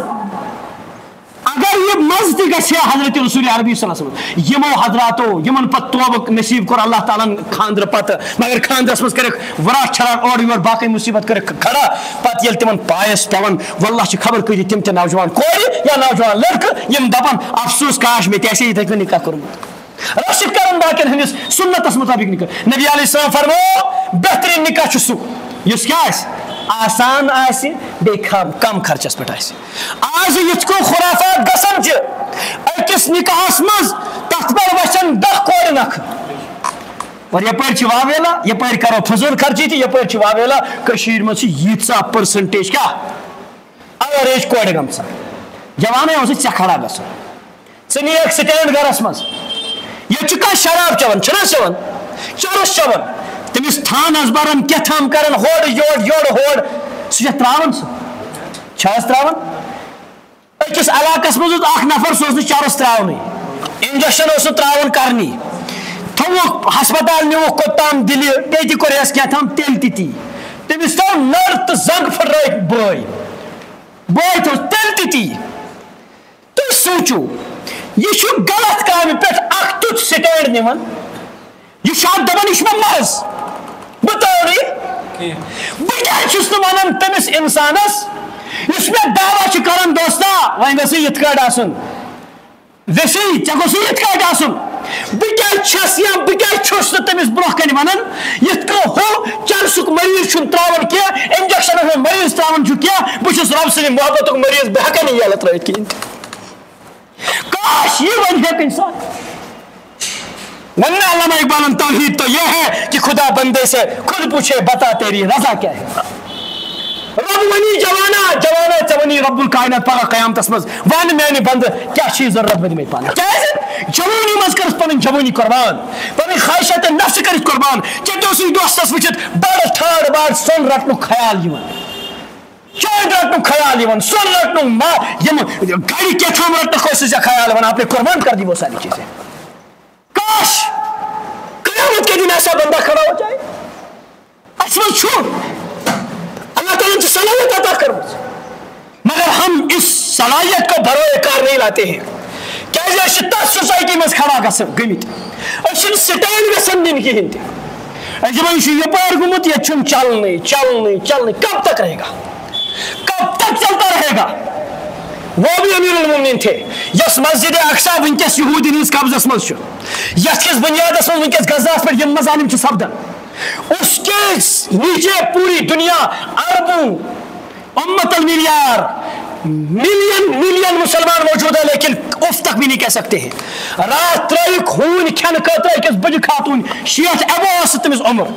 اگر یہ مز تہِ گژھِ ہے حضرت رسول عربی صلی اللہ علیہ وسلم یمو حضراتو یمن پتہٕ توبہٕ نصیب کوٚر اللہ تعالیٰ خاندرٕ پتہٕ مگر خاندرس منٛز کٔرِکھ وراٹھ چھلان اورٕ یورٕ باقٕے مصیبت کٔرِکھ کھڑا پتہٕ ییٚلہِ تِمن پاے ٲس پیٚوان واللہ چھِ خبر کۭتیاہ تِم تہِ نوجوان کورِ یا نوجوان لڑکہٕ یِم دپان افسوس کاش مےٚ تہِ آسہِ ہے یِتھٕے کٔنۍ نکاح کوٚرمُت رٲشد کران باقین ہٕنٛدِس سنتس مطابق نکاح نبی علیہ السلام فرموو بہترین نکاح چھُ سُہ یُس کیٛاہ آسہِ آسان آسہِ بیٚیہِ کم خرچس پٮ۪ٹھ آسہِ آز یِتھ کٔنۍ خُرافات گژھان چھِ أکِس نکاحس منٛز تتھ پٮ۪ٹھ وچھن 10 کورِ نکھٕ اور یپٲرۍ چھِ واویلا یپٲرۍ کرو فضوٗل خرچی تہِ یپٲرۍ چھِ واویلا کٔشیٖرِ منٛز چھِ ییٖژاہ پٔرسنٹیج کیٛاہ اوریج کورِ گٔمژٕ جوانے اوسُے ژےٚ کھڑا گژھُن ژٕ نِیَکھ سٹینڈ گرس منٛز ییٚتہِ چھُ کانٛہہ شراب چٮ۪وان چھُنہ چٮ۪وان چرس چٮ۪وان تٔمِس تھانس بران کیٛاہتام کران ہورٕ یورٕ ہورٕ سُہ چھا تراوان سُہ چھا حظ تراوان أکِس علاقس منٛز اوس اکھ نفر سُہ اوس نہٕ چرس تراونٕے انجکشن اوس نہٕ تراوان کرنی تھوٚوُکھ ہسپتال نیوٗکھ کوٚتام دِلہِ بیٚیہِ تہِ کوٚرہس کیٛاہتام تیٚلہِ تہِ تی تٔمِس تھوٚو نٔر تہٕ زنٛگ پھٕٹرٲیِکھ بٲے تھوٚوُس تیٚلہِ تہِ تی تُہۍ سوٗنٛچِو یہ چھُ غلط کامہِ پٮ۪ٹھ اکھ تیُتھ سٹینڈ نِوان یہ چھُ اکھ دپان یہِ چھُ مےٚ مز بہٕ ترٛاوٕ بہٕ کیٛازِ چھُس نہٕ ونان تٔمِس انسانس یُس مےٚ دعوا چھُ کران دوستا وۄنۍ گژھِ یِتھ کٲٹھۍ آسُن ویسی ژےٚ گوٚژھُے یِتھ کٲٹھۍ آسُن بہٕ کیٛازِ چھس یا بہٕ کیٛازِ چھُس نہٕ تٔمِس برونٛہہ کنہِ ونان یِتھ کٔنۍ ہُہ چرسُک مریض چھُنہٕ تراوان کینٛہہ انجکشنس منٛز مریض تراوان چھُ کینٛہہ بہٕ چھُس رب سن محبت مریض بہ ہیکا نہیں یلہ ترٲیِتھ کہین کاش یہ ون ہیک انسان ورنہ علامہ اقبال توحید تو یہ ہے کہ خدا بندے سے خود پوچھے بتا تیری رضا کیا ہے رب ونی جوانا جوانا ونی رب الکائنات پگہ قیامتس مز ون میانہ بند کیا چیز ضرورت بہ دمے پانہ جوانی مز کرس پن جوانی قربان پن خواہشات نفس کرس قربان چٹو سن دوستس وچت بڑ ٹھاڑ باڑ سن رٹنک خیال یوان چاند رٹنک خیال یوان سن رٹنک یم گاڑی کیتھام رٹنک اس سے خیال یوان آپ نے قربان کر دی وہ ساری چیزیں کاش قیامت کے دن ایسا بندہ کھڑا ہو جائے اس میں چھوڑ اللہ تعالیٰ نے صلاحیت عطا کر مگر ہم اس صلاحیت کو بروئے کار نہیں لاتے ہیں کیازِ اس تس سوسائٹی مز کھڑا گمت اس سٹینڈ گژھن دن کہین تہ یپار گومت یہ چلنے چلنے چلنے کب تک رہے گا کب تک چلتا رہے گا وہ بھی امیر المومنین تھے یس مسجد اقصی ونکس یہودی ہندس قبضس مز یس کس بنیادس مز ونکس غزہ پہ یم مظالم سپدان اس کے نیچے پوری دنیا اربوں امت الملیار ملین مسلمان موجود ہے لیکن اف تک بھی نہیں کہہ سکتے ہیں رات ترائی خون کھن خاطر اکس بج خاتون شیعت ابو تمس عمر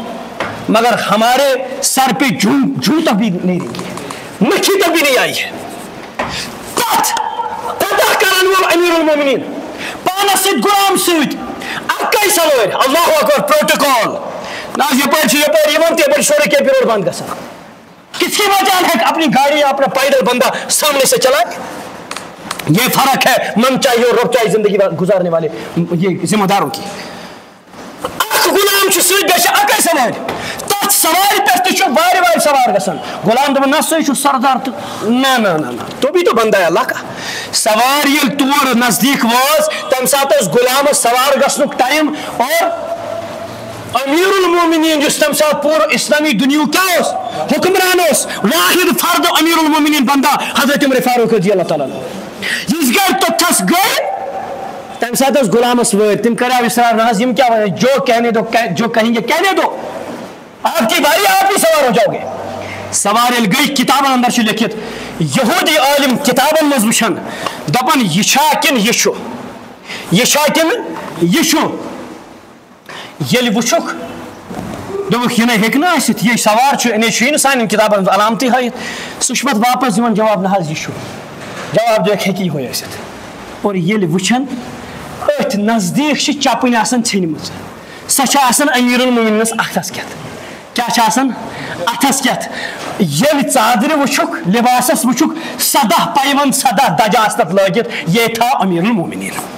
مگر ہمارے سر پہ جوں تک بھی نہیں رہی مکھی تک بھی نہیں آئی ہے پتہ کرن وول امیر المومنین پانس سۭتۍ غلام سۭتۍ اکے سوٲرۍ اللہ اکبر پروٹوکول یہ شور کے پیروڈ بند گا کس کی وجہ ہے اپنی گاڑی اپنا پیدل بندہ سامنے سے چلائے یہ فرق ہے من چاہیے اور رب چاہیے زندگی گزارنے والے یہ ذمہ داروں کی غلام اکے سوار تک سوار پہ وار سوار گسان غلام دپان نہ سہ سردار تو نہ تو بھی تو بندہ ہے اللہ کا سوار یل تور نزدیک واز تم سات غلام سوار گسنک ٹائم اور امیر المومنین جس تم سات پور اسلامی دنیا کیا حکمران واحد فرد امیر المومنین بندہ حضرت عمر فاروق رضی اللہ تعالیٰ اس گئے تو تھس گئے تم سات غلامس ور تم کرا اسرار نہ یم کیا جو کہنے دو جو کہیں گے کہنے دو آپ کی باری آپ ہی سوار ہو جاؤ گے سوار یل گئی کتابن اندر چھ لکھت یہودی عالم کتابن مز وچھن دپن یہ چھا کن یہ چھو یہ چھا کن یہ چھو یل وچھک دوپک یہ نہ ہیکہ نہ ٲسِتھ یہ سوار چھُ انے چھُے نہٕ سانٮ۪ن کتابن منٛز علامتٕے ہٲیِتھ سُہ چھُ پتہٕ واپس دِوان جواب نہ حظ یہِ چھُ جواب دیُکھ ہیٚکہِ یِہوے ٲسِتھ اور ییٚلہِ وٕچھن أتھۍ نزدیٖک چھِ چپٕنۍ آسان ژھیٚنمٕژ سۄ چھِ آسان أمیٖر المومنیٖنس اَتھس کٮ۪تھ کیٛاہ چھِ آسان اَتھس کٮ۪تھ ییٚلہِ ژادرِ وٕچھُکھ لِباسس وٕچھُکھ 17 پیوند 17 دجہِ آسہٕ تتھ لٲگِتھ یہ تھا امیر المومنین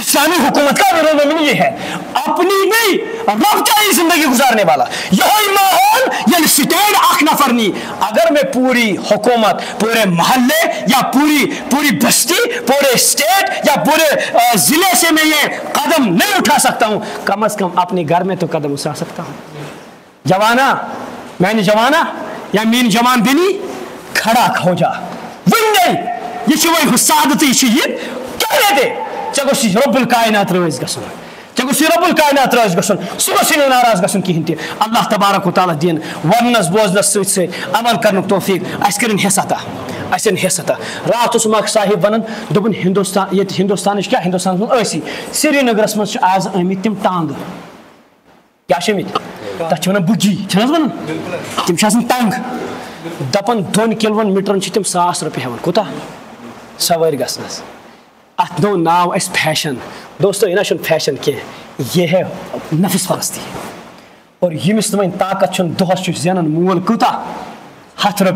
اسلامی حکومت کا امیر المومنین یہ ہے اپنی نہیں رب چاہیے زندگی گزارنے والا یہی ماحول یعنی سٹینڈ اخ نفر نہیں اگر میں پوری حکومت پورے محلے یا پوری بستی پورے اسٹیٹ یا پورے ضلع سے میں یہ قدم نہیں اٹھا سکتا ہوں کم از کم اپنے گھر میں تو قدم اٹھا سکتا ہوں جوانا میں نے جوانا یا مین جوان بنی کھڑا ہو جا ون گئی یہ وہی حسادت یہ کہنے دے چگوس رب الکائنات رٲضۍ گژھُن چگوس رب الکائنات رٲضۍ گژھُن سُہ گوٚژھ نہٕ ناراض گژھُن کِہیٖنۍ تہِ اللہ تبارک و تعالیٰ دِن وننس بوزنس سۭتۍ سۭتۍ عمل کرنُک توفیق اَسہِ کٔرِنۍ حِصتا اَسہِ أنۍ حِصتا راتھ اوسُم اکھ صاحب ونان دوٚپُن ہندوستان ییٚتہِ ہندوستانٕچ کیٛاہ ہندوستانس منٛز ٲسی سرینگرس منٛز چھِ آز آمٕتۍ تِم ٹانٛگہٕ کیٛاہ چھِ آمٕتۍ تتھ چھِ ونان بُجی چھِنہٕ حظ ونان تِم چھِ آسان تنگ دپان 2 کِلوُن میٖٹرن چھِ تِم $1000 ہٮ۪وان کوٗتاہ سوٲرۍ گژھنس ات نو ناو اس فیشن دوستو یہ چھُنہٕ فیشن کینٛہہ یہ ہے نفس پرستی اور ییٚمِس نہٕ وۄنۍ طاقت چھُنہٕ دۄہس چھُ زینان مول کوٗتاہ $100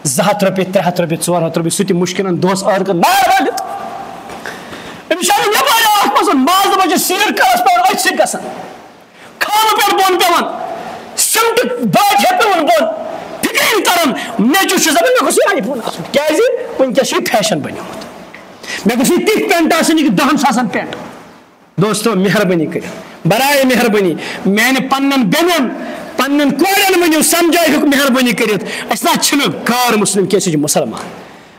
$200 $300 $400 سُہ تہِ مُشکِلن دۄہس ٲرکن نار وٲلِتھ أمِس چھُ اَتھ منٛز ماز دپان چھِ سیٖر کَرس پٮ۪وان أتھۍ سۭتۍ گژھان کھانہٕ پٮ۪ٹھ بۄن پٮ۪وان سِمٹہٕ باٹہِ ہٮ۪تھ پٮ۪وان بۄن فِکرِ تران نیٚچوٗ چھُ دپان مےٚ گوٚژھ یہِ آی فون آسُن کیٛازِ وٕنکٮ۪س چھُ یہِ فیشن بنیومُت مے گوٚژھ نہٕ تِتھ پینٹ آسٕنۍ یہِ 10,000 پینٹ دوستو مہربٲنی کٔرِتھ برائے مہربٲنی میانہِ پننٮ۪ن بیٚنٮ۪ن پننٮ۪ن کورٮ۪ن ؤنِو سمجھٲیہُکھ مہربٲنی کٔرِتھ أسۍ نہ چھِنہٕ غٲر مسلم کینٛہہ أسۍ چھِ مُسلمان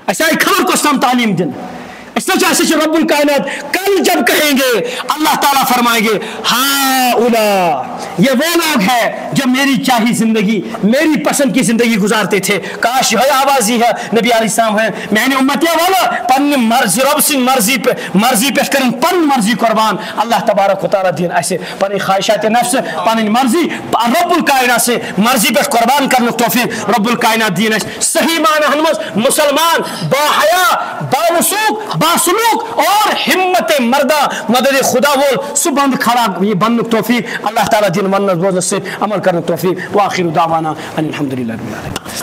اَسہِ آیہِ خبر کۄس تام تعلیٖم دِنہٕ أسۍ نہ چھِ رب الکائنات کل جب کہیں گے اللہ تعالیٰ فرمائیں گے ہاں اولا یہ وہ لوگ ہیں جو میری چاہی زندگی میری پسند کی زندگی گزارتے تھے. کاش یہ آواز ہی ہے نبی علیہ السلام ہے میں نے امتیہ والا پنی مرضی رب سن مرضی پہ کریں پن مرضی قربان. اللہ تبارک و تعالیٰ دین ایسے پنی خواہشات نفس پنی مرضی رب الکائنات سے مرضی پہ قربان کرنے توفیق رب الکائنات دین صحیح معنی ہنمز مسلمان با حیا با وسوق با سلوک اور ہمت مردہ مدد خدا وول سو بند کھڑا یہ بند توفیق اللہ تعالیٰ دین ونس بوزنس سے عمل کرنے توفیق. واخر دعوانا ان الحمدللہ رب العالمین.